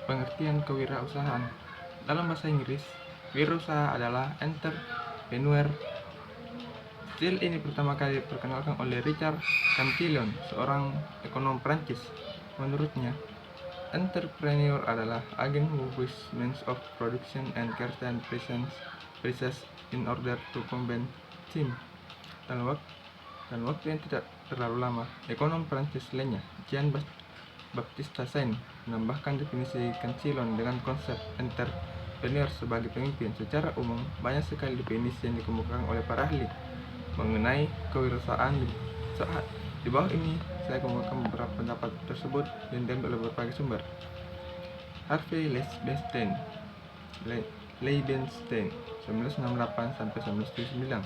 Pengertian kewirausahaan. Dalam bahasa Inggris, wirausaha adalah entrepreneur. Istilah ini pertama kali diperkenalkan oleh Richard Cantillon, seorang ekonom Prancis. Menurutnya, entrepreneur adalah agen who buys means of production and certain prices in order to combine them. Dalam waktu yang tidak terlalu lama, ekonom Prancis lainnya, Jean-Baptiste Say, menambahkan definisi Cantillon dengan konsep entrepreneur sebagai pemimpin. Secara umum, banyak sekali definisi yang dikemukakan oleh para ahli mengenai kewirausahaan. Di bawah ini, saya kemukakan beberapa pendapat tersebut yang diambil oleh berbagai sumber. Harvey Leibenstein 1968-1979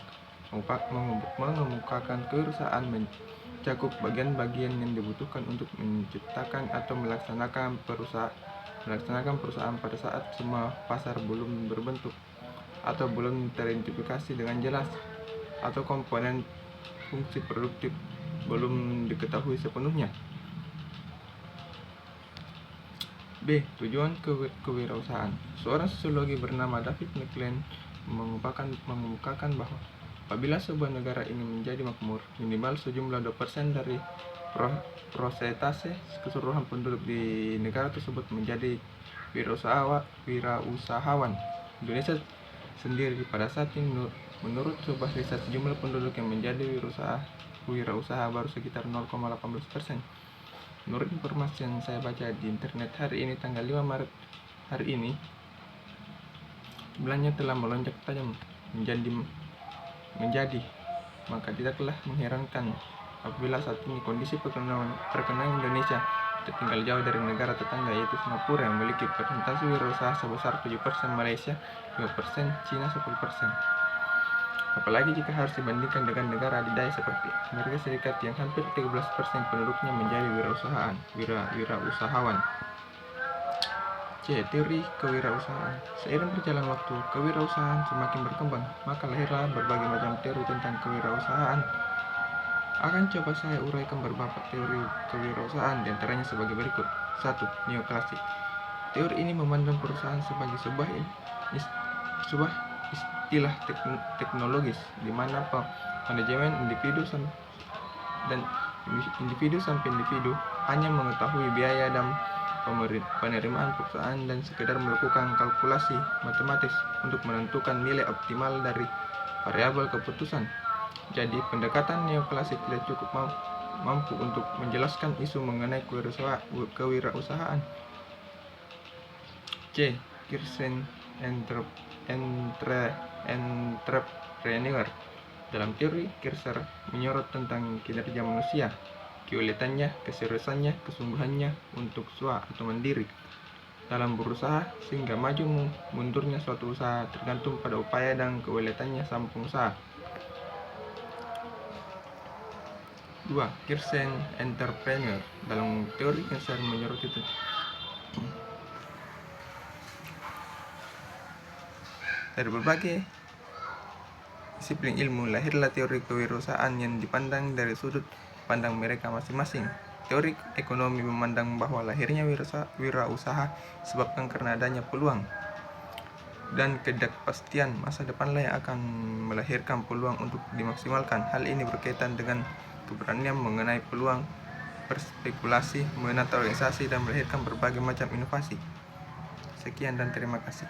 mengemukakan kewirausahaan mencakup bagian-bagian yang dibutuhkan untuk menciptakan atau melaksanakan perusahaan pada saat semua pasar belum berbentuk atau belum teridentifikasi dengan jelas, atau komponen fungsi produktif belum diketahui sepenuhnya. B. Tujuan kewirausahaan. Seorang sosiologi bernama David McLean mengemukakan bahwa apabila sebuah negara ingin menjadi makmur, minimal sejumlah 2% dari prosentase keseluruhan penduduk di negara tersebut menjadi wirausahawan. Indonesia sendiri pada saat ini, menurut sebuah riset, jumlah penduduk yang menjadi wirausaha baru sekitar 0,18%. Menurut informasi yang saya baca di internet hari ini, tanggal 5 Maret hari ini, jumlahnya telah melonjak tajam menjadi, maka tidaklah mengherankan apabila saat ini kondisi perekonomian Indonesia tertinggal jauh dari negara tetangga, yaitu Singapura yang memiliki persentase wirausaha sebesar 7%, Malaysia 5%, Cina 10%. Apalagi jika harus dibandingkan dengan negara adidaya seperti Amerika Serikat yang hampir 13% penduduknya menjadi wirausahawan. C. Teori kewirausahaan. Seiring berjalan waktu, kewirausahaan semakin berkembang, maka lahirlah berbagai macam teori tentang kewirausahaan. Akan coba saya uraikan beberapa teori kewirausahaan, diantaranya sebagai berikut. 1. Neoklasik. Teori ini memandang perusahaan sebagai sebuah istilah teknologis di mana manajemen individu sampai individu hanya mengetahui biaya dan penerimaan perusahaan dan sekedar melakukan kalkulasi matematis untuk menentukan nilai optimal dari variabel keputusan. Jadi, pendekatan neoklasik tidak cukup mampu untuk menjelaskan isu mengenai kewirausahaan. C. Kirsten entrepreneur. Dalam teori, Kircher menyorot tentang kinerja manusia, keuletannya, keseriusannya, kesungguhannya untuk swa atau mandiri dalam berusaha, sehingga maju mundurnya suatu usaha tergantung pada upaya dan keuletannya sang pengusaha. 2. Kirsten entrepreneur. Dalam teori, Kircher menyorot itu dari berbagai disiplin ilmu, lahirlah teori kewirausahaan yang dipandang dari sudut pandang mereka masing-masing. Teori ekonomi memandang bahwa lahirnya wirausaha disebabkan karena adanya peluang dan ketidakpastian masa depanlah yang akan melahirkan peluang untuk dimaksimalkan. Hal ini berkaitan dengan keberanian mengenai peluang, berspekulasi, menata organisasi, dan melahirkan berbagai macam inovasi. Sekian dan terima kasih.